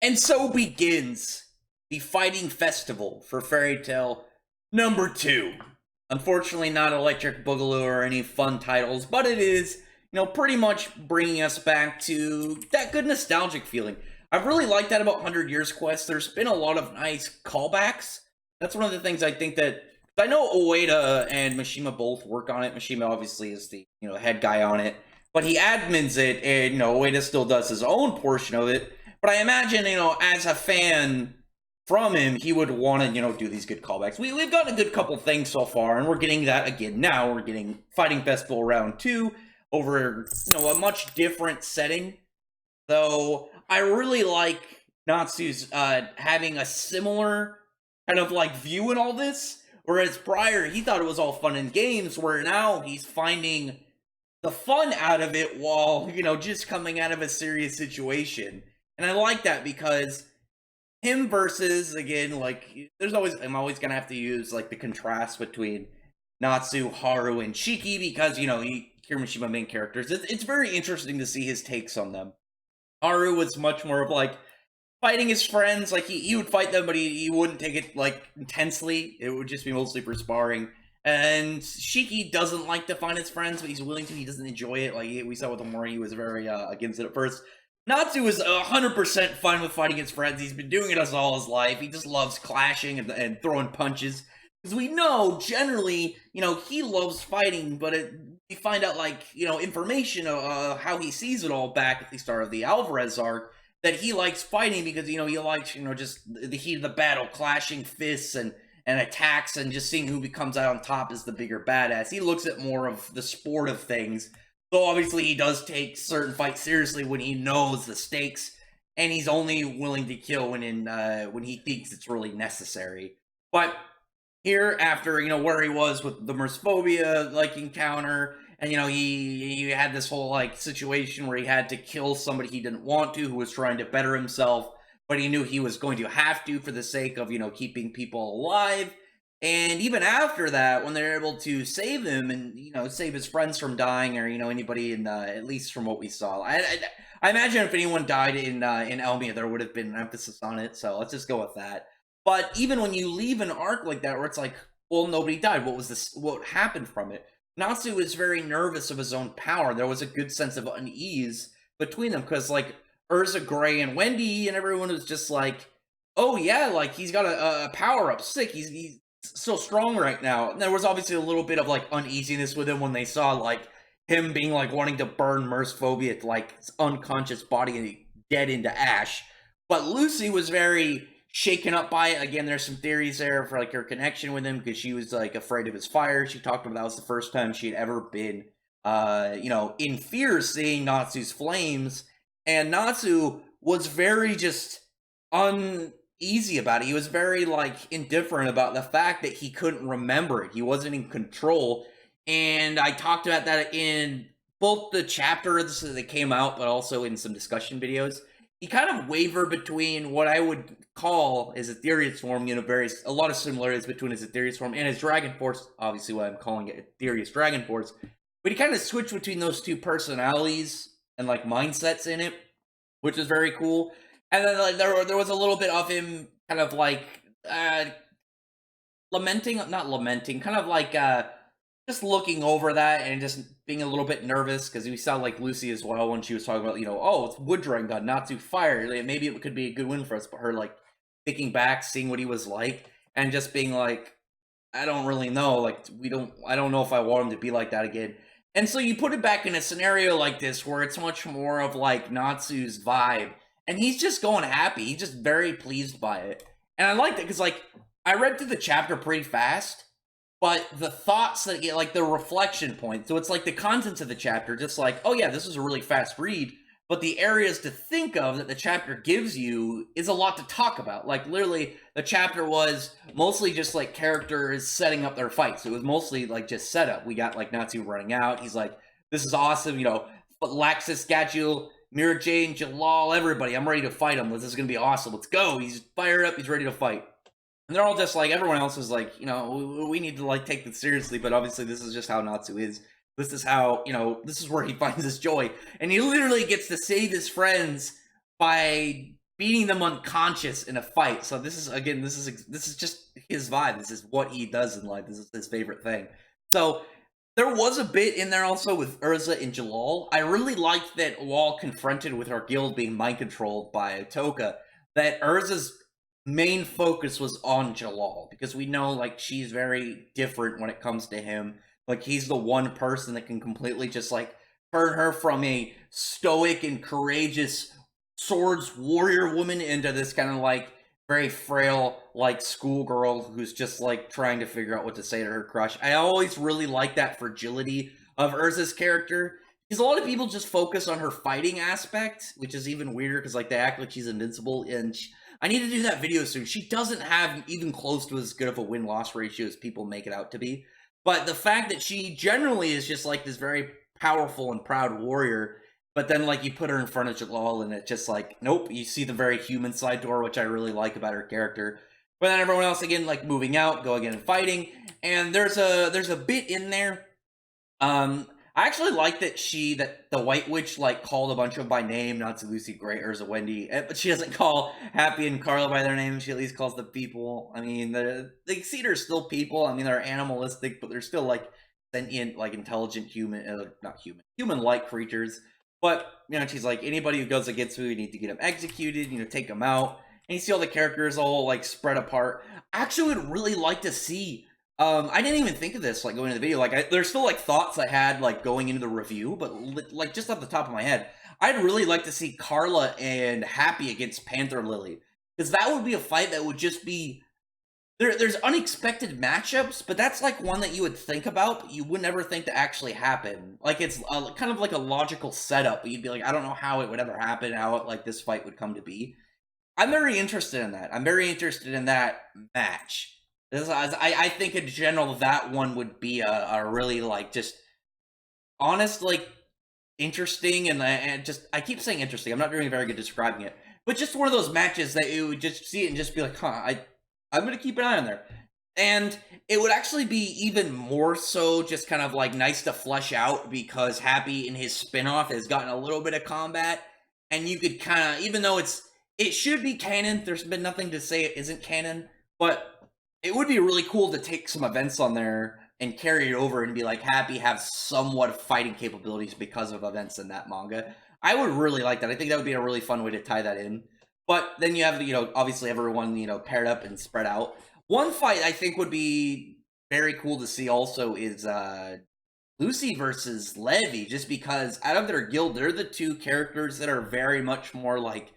And so begins the fighting festival for Fairy Tale number 2. Unfortunately, not Electric Boogaloo or any fun titles, but it is, pretty much bringing us back to that good nostalgic feeling. I've really liked that about 100 Years Quest. There's been a lot of nice callbacks. That's one of the things I think that I know Ueda and Mishima both work on it. Mishima obviously is the head guy on it, but he admins it, and Ueda still does his own portion of it. But I imagine, as a fan from him, he would want to, do these good callbacks. We've gotten a good couple things so far, and we're getting that again now. We're getting Fighting Festival Round 2 over, a much different setting. Though I really like Natsu's having a similar kind of like view in all this. Whereas prior, he thought it was all fun and games, where now he's finding the fun out of it while, just coming out of a serious situation. And I like that because him versus, again, like, I'm always gonna have to use, like, the contrast between Natsu, Haru, and Shiki because, Kirishima main characters. It's very interesting to see his takes on them. Haru was much more of, like, fighting his friends. Like, he would fight them, but he wouldn't take it, like, intensely. It would just be mostly for sparring. And Shiki doesn't like to find his friends, but he's willing to. He doesn't enjoy it. Like, we saw with him where he was very against it at first. Natsu is 100% fine with fighting his friends. He's been doing it us all his life. He just loves clashing and throwing punches. Because we know, generally, he loves fighting, but we find out, like, information of how he sees it all back at the start of the Alvarez arc, that he likes fighting because, he likes, just the heat of the battle, clashing fists and attacks, and just seeing who comes out on top is the bigger badass. He looks at more of the sport of things. Though obviously he does take certain fights seriously when he knows the stakes, and he's only willing to kill when he thinks it's really necessary. But here, after where he was with the Mercephobia like encounter, and he had this whole like situation where he had to kill somebody he didn't want to, who was trying to better himself, but he knew he was going to have to for the sake of keeping people alive. And even after that, when they're able to save him and save his friends from dying, or anybody in at least from what we saw, I imagine if anyone died in Elmia, there would have been an emphasis on it. So let's just go with that. But even when you leave an arc like that, where it's like, well, nobody died. What was this? What happened from it? Natsu is very nervous of his own power. There was a good sense of unease between them because like Urza Gray and Wendy and everyone was just like, oh yeah, like he's got a power up, sick. He's so strong right now. And there was obviously a little bit of like uneasiness with him when they saw like him being like wanting to burn Mercephobia, like his unconscious body dead into ash. But Lucy was very shaken up by it. Again, there's some theories there for like her connection with him because she was like afraid of his fire. She talked about that was the first time she had ever been in fear seeing Natsu's flames. And Natsu was very just uneasy about it. He was very like indifferent about the fact that he couldn't remember it. He wasn't in control. And I talked about that in both the chapters that came out, but also in some discussion videos. He kind of wavered between what I would call his Ethereus form, a lot of similarities between his Ethereus form and his Dragon Force, obviously why I'm calling it Ethereus Dragon Force. But he kind of switched between those two personalities and like mindsets in it, which is very cool. And then like, there was a little bit of him kind of like not lamenting, kind of like just looking over that and just being a little bit nervous because we saw like Lucy as well when she was talking about, oh, it's Wood Dragon God, Natsu Fire. Like, maybe it could be a good win for us, but her like thinking back, seeing what he was like, and just being like, I don't really know. Like I don't know if I want him to be like that again. And so you put it back in a scenario like this where it's much more of like Natsu's vibe, and he's just going happy. He's just very pleased by it. And I like that because like I read through the chapter pretty fast, but the thoughts that get like the reflection point. So it's like the contents of the chapter, just like, oh yeah, this is a really fast read. But the areas to think of that the chapter gives you is a lot to talk about. Like literally, the chapter was mostly just like characters setting up their fights. It was mostly like just setup. We got like Natsu running out. He's like, "This is awesome," Laxus, Gadgil, Mira Jane, Jalal, everybody. I'm ready to fight him. This is gonna be awesome. Let's go. He's fired up. He's ready to fight. And they're all just like, everyone else is like, we need to like take this seriously. But obviously, this is just how Natsu is. This is how, this is where he finds his joy. And he literally gets to save his friends by beating them unconscious in a fight. So this is, again, this is just his vibe. This is what he does in life. This is his favorite thing. So there was a bit in there also with Urza and Jalal. I really liked that while confronted with her guild being mind controlled by Toka, that Urza's main focus was on Jalal, because we know, like, she's very different when it comes to him. Like, he's the one person that can completely just, like, turn her from a stoic and courageous swords warrior woman into this kind of, like, very frail, like, schoolgirl who's just, like, trying to figure out what to say to her crush. I always really like that fragility of Urza's character, because a lot of people just focus on her fighting aspect, which is even weirder, because, like, they act like she's invincible, and I need to do that video soon. She doesn't have even close to as good of a win-loss ratio as people make it out to be. But the fact that she generally is just, like, this very powerful and proud warrior, but then, like, you put her in front of Jalal, and it's just like, nope, you see the very human side to her, which I really like about her character. But then everyone else, again, like, moving out, going in and fighting, and there's a bit in there, I actually like that the White Witch, like, called a bunch of them by name, Natsu, Lucy, Gray, Urza, Wendy, but she doesn't call Happy and Carla by their name. She at least calls the people. I mean, the Exceeder are still people. I mean, they're animalistic, but they're still, like, sentient, like, intelligent human, not human, human-like creatures. But, you know, she's like, anybody who goes against me, we need to get them executed, you know, take them out. And you see all the characters all, like, spread apart. I actually would really like to see, I didn't even think of this, like, going into the video. Like, there's still, like, thoughts I had, like, going into the review, but, like, just off the top of my head, I'd really like to see Carla and Happy against Panther Lily. Because that would be a fight that would just be... There's unexpected matchups, but that's, like, one that you would think about, but you would never think to actually happen. Like, it's kind of like a logical setup, but you'd be like, I don't know how it would ever happen, how, like, this fight would come to be. I'm very interested in that. I'm very interested in that match. I think in general that one would be a really, like, just honest, like, interesting, and just, I keep saying interesting, I'm not doing very good describing it, but just one of those matches that you would just see it and just be like, huh, I'm gonna keep an eye on there. And it would actually be even more so just kind of, like, nice to flesh out, because Happy in his spinoff has gotten a little bit of combat, and you could kind of, even though it should be canon, there's been nothing to say it isn't canon, but it would be really cool to take some events on there and carry it over and be like, Happy has somewhat of fighting capabilities because of events in that manga. I would really like that. I think that would be a really fun way to tie that in. But then you have, you know, obviously everyone, you know, paired up and spread out. One fight I think would be very cool to see also is Lucy versus Levi, just because out of their guild, they're the two characters that are very much more, like,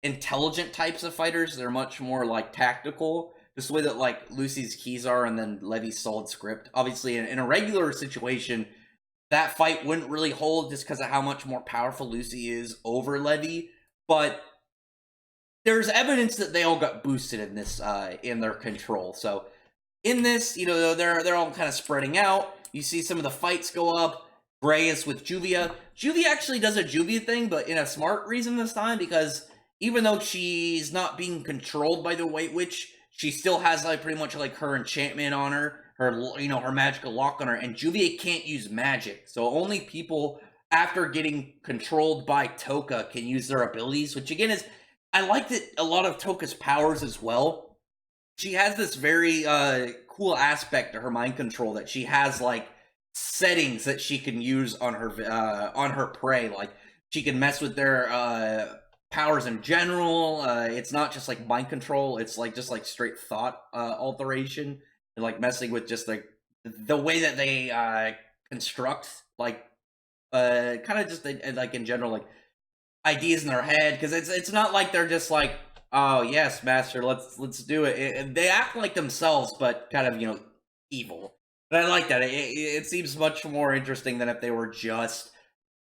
intelligent types of fighters. They're much more, like, tactical. Just the way that, like, Lucy's keys are, and then Levi's solid script. Obviously, in a regular situation, that fight wouldn't really hold just because of how much more powerful Lucy is over Levi. But there's evidence that they all got boosted in this, in their control. So in this, you know, they're all kind of spreading out. You see some of the fights go up. Gray is with Juvia. Juvia actually does a Juvia thing, but in a smart reason this time, because even though she's not being controlled by the White Witch, she still has, like, pretty much, like, her enchantment on her, you know, her magical lock on her, and Juvia can't use magic. So only people after getting controlled by Toka can use their abilities, which again is, I liked it, a lot of Toka's powers as well. She has this very cool aspect to her mind control, that she has, like, settings that she can use on her prey. Like, she can mess with their powers in general. It's not just, like, mind control, it's like just, like, straight thought alteration, and, like, messing with just, like, the way that they construct, like, kind of just, like, in general, like, ideas in their head, because it's not like they're just like, oh yes, master, let's do it. They act like themselves, but kind of, you know, evil. But I like that. It seems much more interesting than if they were just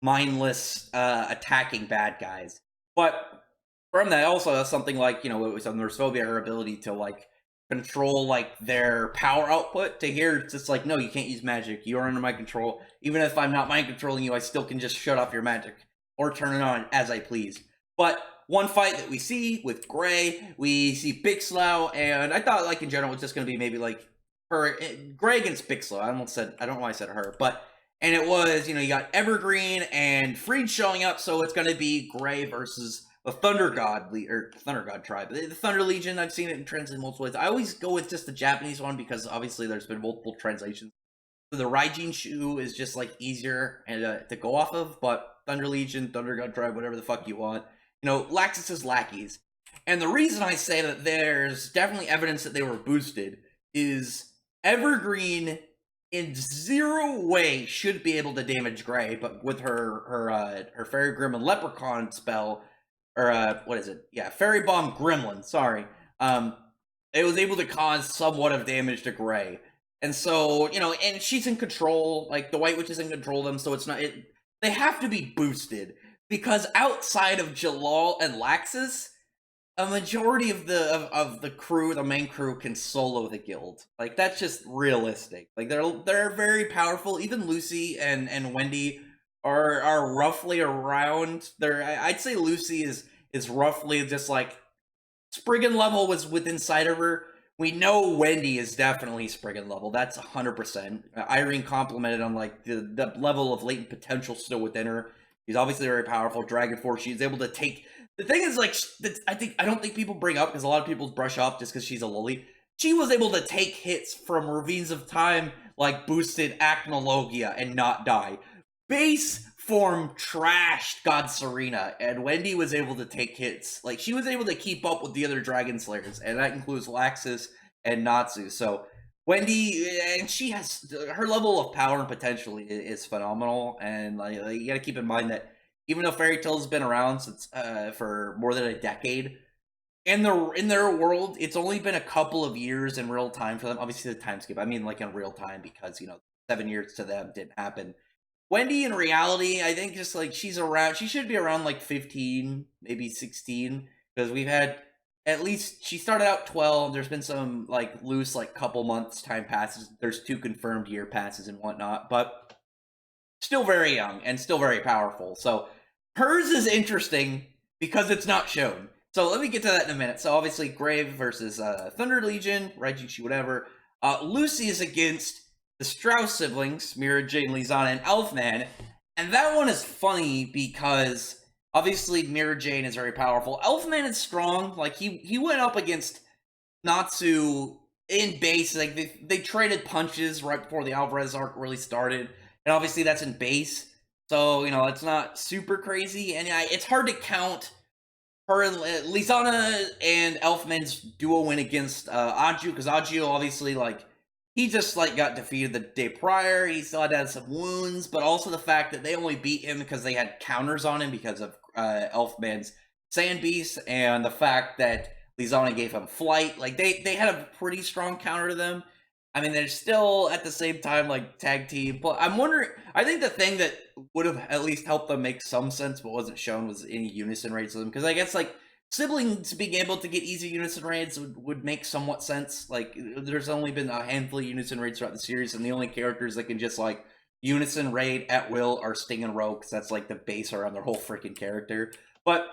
mindless attacking bad guys. But from that, also has something like, you know, it was on Nursophobia, her ability to, like, control, like, their power output. To here, it's just like, no, you can't use magic. You are under my control. Even if I'm not mind controlling you, I still can just shut off your magic or turn it on as I please. But one fight that we see with Gray, we see Bixlow, and I thought, like, in general, it's just going to be maybe, like, Gray against Bixlow. I don't know why I said her, but, and it was, you know, you got Evergreen and Freed showing up, so it's going to be Gray versus the Thunder God or Thunder God tribe. The Thunder Legion, I've seen it translated multiple ways. I always go with just the Japanese one because obviously there's been multiple translations. The Raijin Shu is just like easier and to go off of, but Thunder Legion, Thunder God tribe, whatever the fuck you want. You know, Laxus's lackeys. And the reason I say that there's definitely evidence that they were boosted is Evergreen in zero way should be able to damage Gray, but with her Fairy Grim and Leprechaun spell, or what is it? Yeah, Fairy Bomb Gremlin. Sorry, it was able to cause somewhat of damage to Gray, and so you know, and she's in control. Like the White Witch is in control of them, so it's not. They have to be boosted because outside of Jalal and Laxus, a majority of the crew, the main crew, can solo the guild. Like that's just realistic. Like they're very powerful. Even Lucy and Wendy are roughly around. I'd say Lucy is roughly just like Spriggan level was within sight of her. We know Wendy is definitely Spriggan level. That's 100%. Irene complimented on like the level of latent potential still within her. She's obviously very powerful. Dragon Force. She's able to take. The thing is, like, I don't think people bring up because a lot of people brush off just because she's a loli. She was able to take hits from Ravines of Time, like boosted Acnologia, and not die. Base form trashed God Serena, and Wendy was able to take hits. Like, she was able to keep up with the other Dragon Slayers, and that includes Laxus and Natsu. So, Wendy, and she has her level of power and potential is phenomenal, and like you got to keep in mind that even though Fairy Tail's been around since for more than a decade, in their world, it's only been a couple of years in real time for them. Obviously, the time skip. I mean, like in real time because 7 years to them didn't happen. Wendy, in reality, I think just like she's around. She should be around like 15, maybe 16, because we've had at least she started out 12. There's been some like loose like couple months time passes. There's 2 confirmed year passes and whatnot, but still very young and still very powerful. So hers is interesting because it's not shown. So let me get to that in a minute. So obviously Grave versus Thunder Legion, Raijichi, whatever. Lucy is against the Strauss siblings, Mira, Jane, Lizana, and Elfman. And that one is funny because obviously Mira Jane is very powerful. Elfman is strong. Like he went up against Natsu in base. Like they traded punches right before the Alvarez arc really started. And obviously that's in base. So, it's not super crazy. And it's hard to count her and Lizana and Elfman's duo win against Aju, because Aju obviously, like, he just, like, got defeated the day prior. He still had to have some wounds, but also the fact that they only beat him because they had counters on him because of Elfman's Sand Beast, and the fact that Lizana gave him Flight. Like, they had a pretty strong counter to them. I mean, they're still, at the same time, like, tag team. But I'm wondering, I think the thing that would have at least helped them make some sense but wasn't shown was any unison raids of them. Because I guess, like, siblings being able to get easy unison raids would make somewhat sense. Like, there's only been a handful of unison raids throughout the series, and the only characters that can just, like, unison raid at will are Sting and Rogue, because that's, like, the base around their whole freaking character. But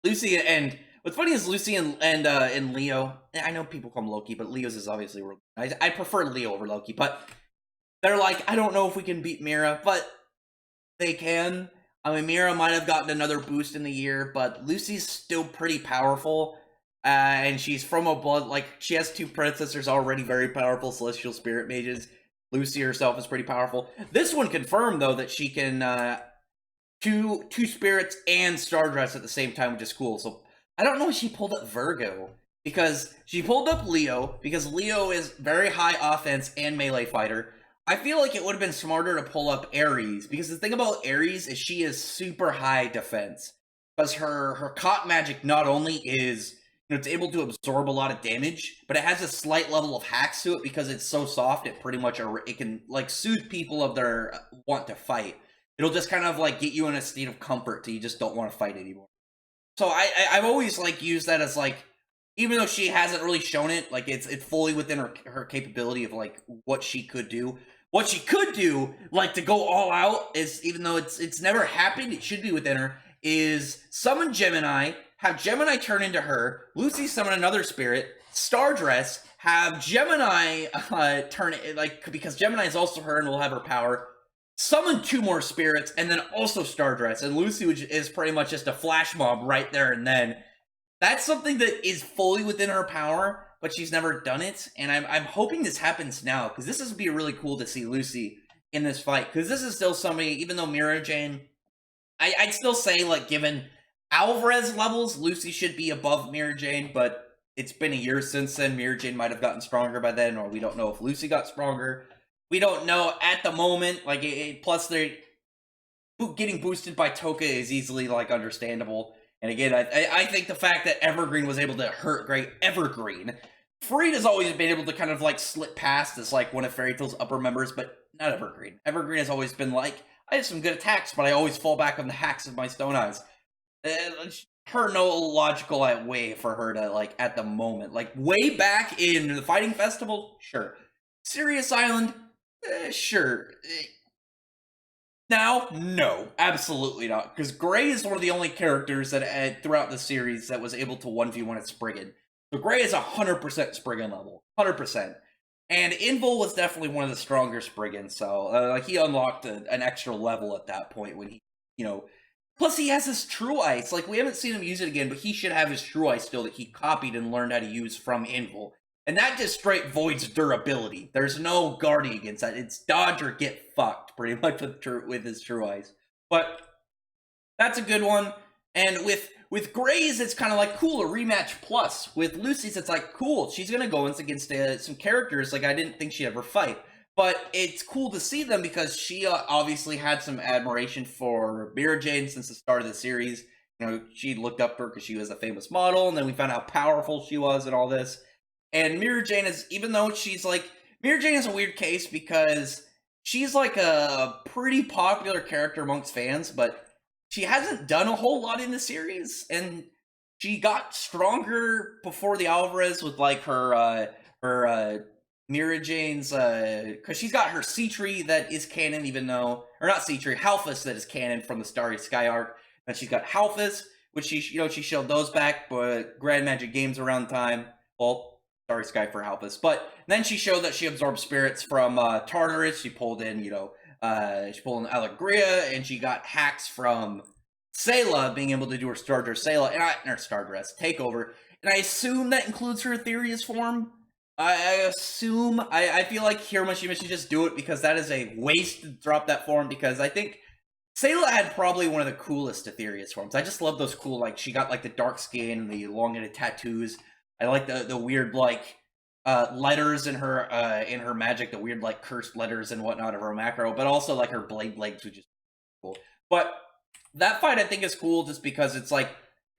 Lucy and... What's funny is Lucy and Leo. I know people call him Loki, but Leo's is obviously. I prefer Leo over Loki, but they're like, I don't know if we can beat Mira, but they can. I mean, Mira might have gotten another boost in the year, but Lucy's still pretty powerful, and she's from a blood like she has 2 predecessors already very powerful Celestial Spirit mages. Lucy herself is pretty powerful. This one confirmed though that she can two spirits and Stardress at the same time, which is cool. So. I don't know if she pulled up Virgo, because she pulled up Leo, because Leo is very high offense and melee fighter. I feel like it would have been smarter to pull up Ares, because the thing about Ares is she is super high defense. Because her caught magic not only is, it's able to absorb a lot of damage, but it has a slight level of hacks to it because it's so soft, it pretty much, it can, like, soothe people of their want to fight. It'll just kind of, like, get you in a state of comfort till you just don't want to fight anymore. So I've always, like, used that as, like, even though she hasn't really shown it, like, it's fully within her capability of, like, what she could do. What she could do, like, to go all out is, even though it's never happened, it should be within her, is summon Gemini, have Gemini turn into her, Lucy summon another spirit, Stardress, have Gemini turn it, like, because Gemini is also her and will have her power, summon 2 more spirits, and then also Stardress. And Lucy is pretty much just a flash mob right there and then. That's something that is fully within her power, but she's never done it. And I'm hoping this happens now, because this would be really cool to see Lucy in this fight. Because this is still somebody, even though Mira Jane, I'd still say, like, given Alvarez levels, Lucy should be above Mira Jane, but it's been a year since then. Mira Jane might have gotten stronger by then, or we don't know if Lucy got stronger. We don't know at the moment. Like, plus they're getting boosted by Toka is easily, like, understandable. And again, I think the fact that Evergreen was able to hurt Great Evergreen, Frida's always been able to kind of, like, slip past as, like, one of Fairy Tail's upper members, but not Evergreen. Evergreen has always been like, I have some good attacks, but I always fall back on the hacks of my Stone Eyes. Her no logical way for her to, like, at the moment. Like, way back in the Fighting Festival, sure. Sirius Island, sure. Now, no, absolutely not. Because Gray is one of the only characters that throughout the series that was able to 1v1 at Spriggan. So Gray is 100% Spriggan level. 100%. And Invul was definitely one of the stronger Spriggans, so like he unlocked an extra level at that point when he, plus he has his True Ice. Like, we haven't seen him use it again, but he should have his True Ice still that he copied and learned how to use from Invul. And that just straight voids durability. There's no guarding against that. It's dodge or get fucked, pretty much, with his True Ice. But that's a good one. And with Gray's, it's kind of like, cool, a rematch plus. With Lucy's, it's like, cool, she's going to go against some characters like I didn't think she'd ever fight. But it's cool to see them because she obviously had some admiration for Mira Jane since the start of the series. She looked up to her because she was a famous model, and then we found out how powerful she was and all this. And Mira Jane is, even though she's like, Mira Jane is a weird case because she's like a pretty popular character amongst fans, but she hasn't done a whole lot in the series, and she got stronger before the Alvarez with, like, her Mira Jane's, because she's got her C-Tree that is canon, even though, or not C-Tree, Halphus that is canon from the Starry Sky arc, and she's got Halphus, which she showed those back, but Grand Magic Games around the time, well, Starry Sky for Halphus, but then she showed that she absorbed spirits from Tartarus. She pulled in, she pulled in Allegria, and she got hacks from Sayla, being able to do her Stardress Sayla, and her Stardress Takeover, and I assume that includes her Ethereus form. I assume, I feel like Hiromashima should just do it, because that is a waste to drop that form, because I think Sayla had probably one of the coolest Ethereus forms. I just love those cool, like, she got, like, the dark skin, the elongated tattoos. I like the weird, like, letters in her magic, the weird, like, cursed letters and whatnot of her macro, but also, like, her blade legs, which is cool. But that fight, I think, is cool just because it's, like,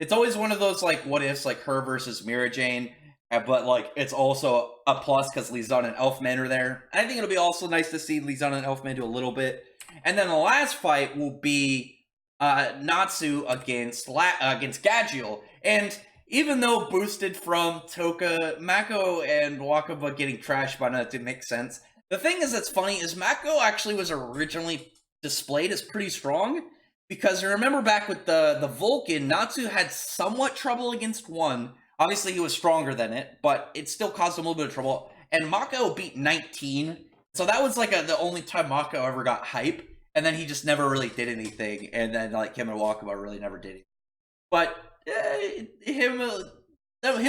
it's always one of those, like, what ifs, like, her versus Mira Jane, but, like, it's also a plus because Lizana and Elfman are there. And I think it'll be also nice to see Lizana and Elfman do a little bit. And then the last fight will be Natsu against Gagiel. And even though boosted from Toka, Mako and Wakaba getting trashed by Natsu makes sense. The thing is that's funny is Mako actually was originally displayed as pretty strong, because remember back with the Vulcan, Natsu had somewhat trouble against one. Obviously he was stronger than it, but it still caused him a little bit of trouble. And Mako beat 19, so that was like the only time Mako ever got hype, and then he just never really did anything, and then like him and Wakaba really never did anything. But him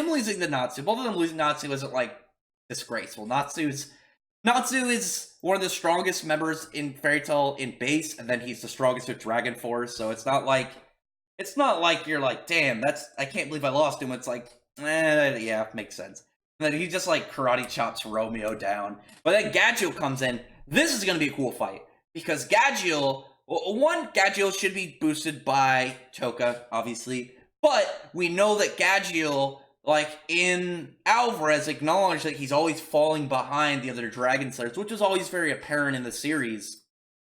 losing to Natsu, both of them losing Natsu wasn't like disgraceful. Natsu is one of the strongest members in Fairy Tail in base, and then he's the strongest with Dragon Force. So it's not like you're like, damn, I can't believe I lost him. It's like, yeah, makes sense. And then he just like karate chops Romeo down. But then Gagiel comes in. This is gonna be a cool fight because Gagiel should be boosted by Toka, obviously. But we know that Gagiel, like in Alvarez, acknowledged that he's always falling behind the other Dragon Slayers, which is always very apparent in the series.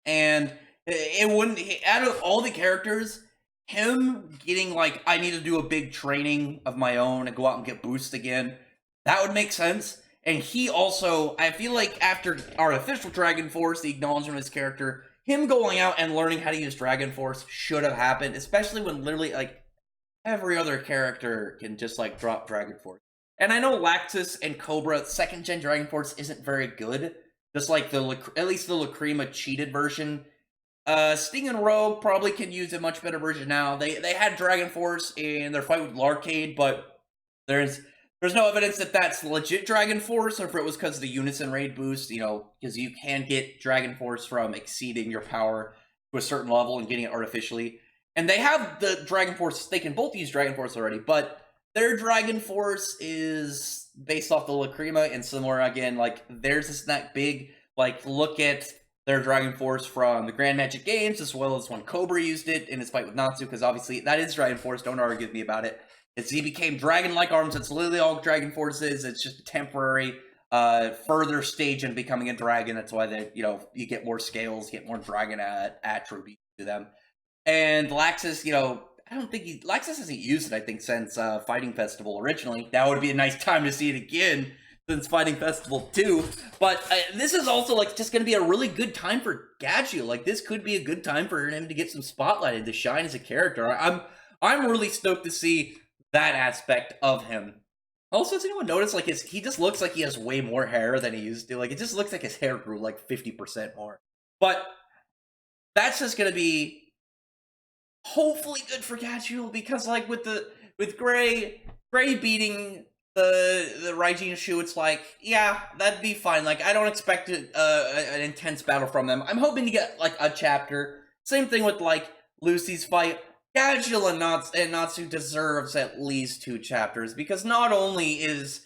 And it wouldn't, out of all the characters, him getting like, I need to do a big training of my own and go out and get boost again, that would make sense. And he also, I feel like after Artificial Dragon Force, the acknowledgement of his character, him going out and learning how to use Dragon Force should have happened, especially when literally, like, every other character can just, like, drop Dragon Force. And I know Lactus and Cobra, 2nd gen Dragon Force isn't very good, just like at least the Lacrima cheated version. Sting and Rogue probably can use a much better version now. They had Dragon Force in their fight with Larcade, but there's no evidence that that's legit Dragon Force, or if it was because of the Unison Raid boost, you know, because you can get Dragon Force from exceeding your power to a certain level and getting it artificially. And they have the Dragon Force, they can both use Dragon Force already, but their Dragon Force is based off the Lacrima, and similar again, like, theirs isn't that big. Like, look at their Dragon Force from the Grand Magic Games, as well as when Cobra used it in his fight with Natsu, because obviously that is Dragon Force, don't argue with me about it. He became dragon-like arms, that's literally all Dragon Force is, it's just a temporary further stage in becoming a dragon. That's why they, you know, you get more scales, get more dragon attributes to them. And Laxus, you know, I don't think Laxus hasn't used it, I think, since Fighting Festival originally. That would be a nice time to see it again, since Fighting Festival 2. But this is also, like, just going to be a really good time for Gadget. Like, this could be a good time for him to get some spotlighted, to shine as a character. I'm really stoked to see that aspect of him. Also, has anyone noticed, like, he just looks like he has way more hair than he used to. Like, it just looks like his hair grew, like, 50% more. But that's just going to be hopefully good for Gadget, because, like, with Gray beating the Raijin Shu, it's like, yeah, that'd be fine. Like, I don't expect an intense battle from them. I'm hoping to get, like, a chapter. Same thing with, like, Lucy's fight. Gadget and Natsu deserves at least 2 chapters, because not only is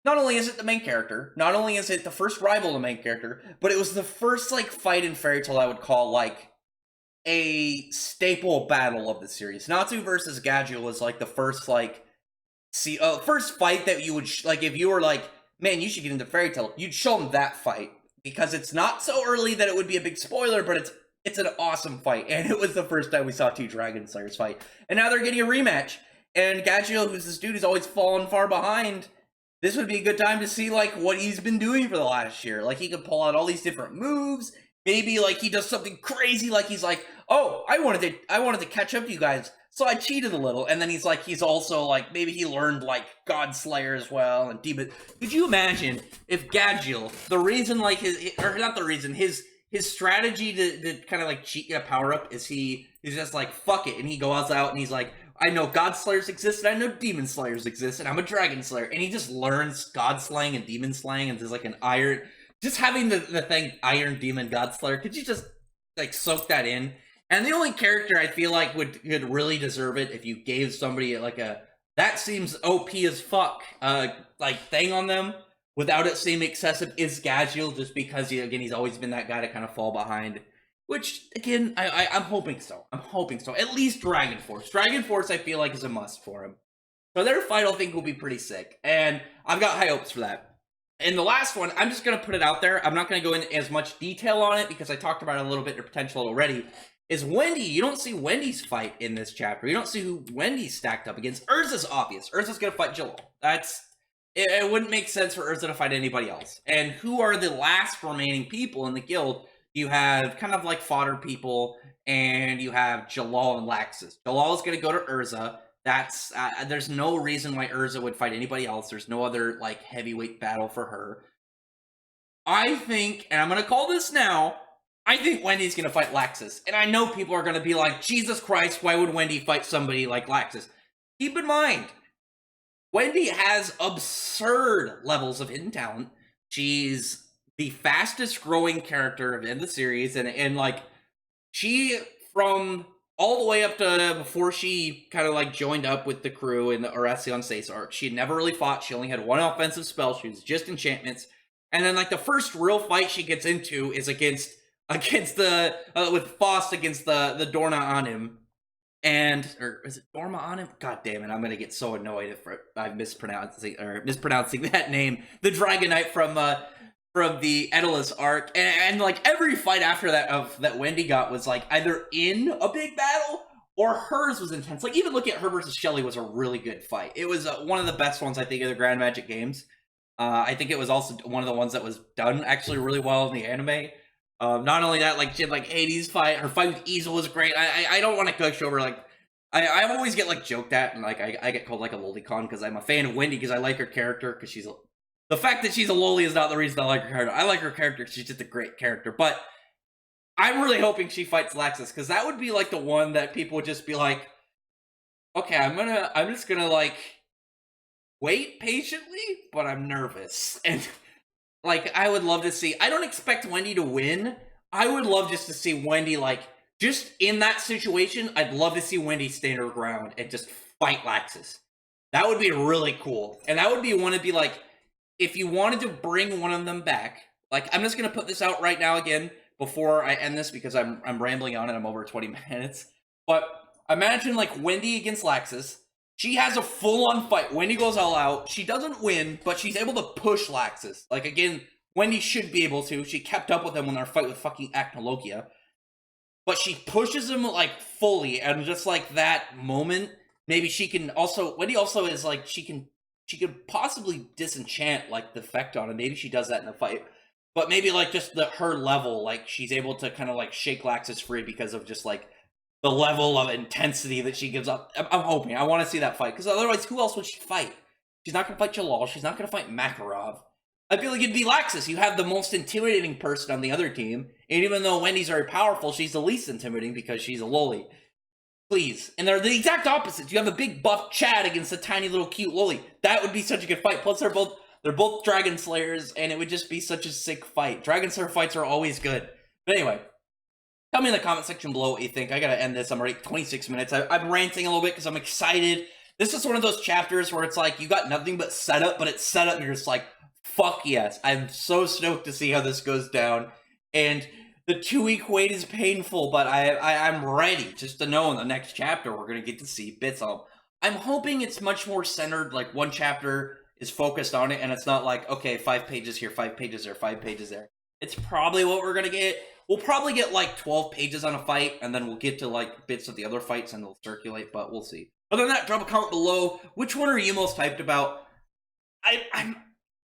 it the main character, not only is it the first rival of the main character, but it was the first, like, fight in Fairy Tail I would call, like, a staple battle of the series. Natsu versus Gadget was, like, the first, like, first fight that you would, like, if you were like, man, you should get into Fairy Tail, you'd show them that fight, because it's not so early that it would be a big spoiler, but it's an awesome fight, and it was the first time we saw 2 Dragon Slayers fight. And now they're getting a rematch, and Gadget, who's this dude who's always fallen far behind, this would be a good time to see, like, what he's been doing for the last year. Like, he could pull out all these different moves. Maybe, like, he does something crazy, like he's like, oh, I wanted to catch up to you guys, so I cheated a little. And then he's like, he's also, like, maybe he learned, like, God Slayer as well, and Demon. Could you imagine if Gadget, the reason, like, his strategy to kind of, like, cheat a power-up is he's just like, fuck it, and he goes out and he's like, I know God Slayers exist, and I know Demon Slayers exist, and I'm a Dragon Slayer. And he just learns God Slaying and Demon Slaying, and there's, like, an iron... Just having the thing, Iron Demon God Slayer, could you just, like, soak that in? And the only character I feel like could really deserve it if you gave somebody, like, that seems OP as fuck, like, thing on them, without it seeming excessive, is Gadget, just because, again, he's always been that guy to kind of fall behind. Which, again, I'm hoping so. I'm hoping so. At least Dragon Force. Dragon Force, I feel like, is a must for him. So their fight, I think, will be pretty sick. And I've got high hopes for that. And the last one, I'm just going to put it out there. I'm not going to go into as much detail on it, because I talked about it a little bit, their potential already, is Wendy. You don't see Wendy's fight in this chapter. You don't see who Wendy's stacked up against. Urza's obvious. Urza's going to fight Jalal. It wouldn't make sense for Urza to fight anybody else. And who are the last remaining people in the guild? You have kind of like fodder people, and you have Jalal and Laxus. Jalal is going to go to Urza. That's there's no reason why Urza would fight anybody else. There's no other, like, heavyweight battle for her. I think, and I'm going to call this now, I think Wendy's going to fight Laxus. And I know people are going to be like, Jesus Christ, why would Wendy fight somebody like Laxus? Keep in mind, Wendy has absurd levels of hidden talent. She's the fastest growing character in the series, and like, she, from all the way up to before she kind of, like, joined up with the crew in the Oracion Sace arc, she had never really fought. She only had 1 offensive spell. She was just enchantments. And then, like, the first real fight she gets into is against the with Faust against the Dorna Anim. Or is it Dorma Anim? God damn it, I'm gonna get so annoyed if I'm mispronouncing that name. The Dragonite from the Edelus arc, and like, every fight after that that Wendy got was, like, either in a big battle or hers was intense. Like, even looking at her versus Shelly was a really good fight. It was one of the best ones, I think, of the Grand Magic games. I think it was also one of the ones that was done actually really well in the anime. Not only that, like, she had, like, Hades fight. Her fight with Easel was great. I don't want to gush over, like, I always get, like, joked at, and, like, I get called, like, a lolicon because I'm a fan of Wendy, because I like her character, because she's The fact that she's a loli is not the reason I like her character. I like her character. She's just a great character. But I'm really hoping she fights Laxus, because that would be like the one that people would just be like, okay, I'm just gonna like wait patiently, but I'm nervous. And like, I would love to see, I don't expect Wendy to win. I would love just to see Wendy, like, just in that situation, I'd love to see Wendy stand her ground and just fight Laxus. That would be really cool. And that would be one to be like, if you wanted to bring one of them back, like, I'm just gonna put this out right now again before I end this, because I'm rambling on and I'm over 20 minutes. But imagine like Wendy against Laxus. She has a full-on fight. Wendy goes all out. She doesn't win, but she's able to push Laxus. Like, again, Wendy should be able to. She kept up with him in their fight with fucking Acnologia. But she pushes him, like, fully, and just, like, that moment, maybe she can also... Wendy also is, like, she could possibly disenchant, like, the effect on him. Maybe she does that in the fight. But maybe, like, just her level, like, she's able to kind of, like, shake Laxus free because of just, like, the level of intensity that she gives up. I'm hoping. I want to see that fight. Because otherwise, who else would she fight? She's not going to fight Jalal. She's not going to fight Makarov. I feel like it'd be Laxus. You have the most intimidating person on the other team. And even though Wendy's very powerful, she's the least intimidating because she's a loli. Please. And they're the exact opposites. You have a big buff Chad against a tiny little cute loli. That would be such a good fight. Plus, they're both Dragon Slayers, and it would just be such a sick fight. Dragon Slayer fights are always good. But anyway, tell me in the comment section below what you think. I gotta end this. I'm already 26 minutes. I'm ranting a little bit because I'm excited. This is one of those chapters where it's like, you got nothing but setup, but it's set up and you're just like, fuck yes. I'm so stoked to see how this goes down. And the 2-week wait is painful, but I'm ready just to know in the next chapter we're gonna get to see bits of. I'm hoping it's much more centered, like one chapter is focused on it, and it's not like, okay, 5 pages here, 5 pages there, 5 pages there. It's probably what we're gonna get. We'll probably get like 12 pages on a fight, and then we'll get to like bits of the other fights and they'll circulate, but we'll see. Other than that, drop a comment below. Which one are you most hyped about? I'm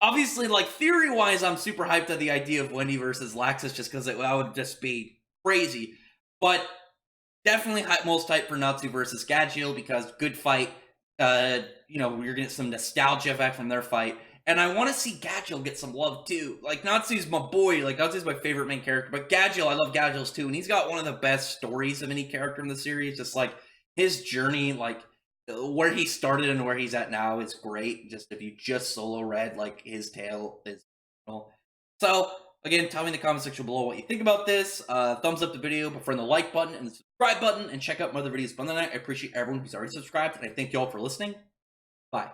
obviously, like, theory-wise, I'm super hyped at the idea of Wendy versus Laxus just because that would just be crazy. But definitely most hyped for Natsu versus Gadgil because good fight. You know, we're getting some nostalgia back from their fight. And I want to see Gadgil get some love, too. Like, Natsu's my boy. Like, Natsu's my favorite main character. But Gadgil, I love Gadgil's, too. And he's got one of the best stories of any character in the series. Just, like, his journey, like, where he started and where he's at now is great. Just, if you just solo read, like, his tale is cool. So, again, tell me in the comment section below what you think about this. Thumbs up the video, prefer the like button and the subscribe button. And check out my other videos. But other than that, I appreciate everyone who's already subscribed. And I thank you all for listening. Bye.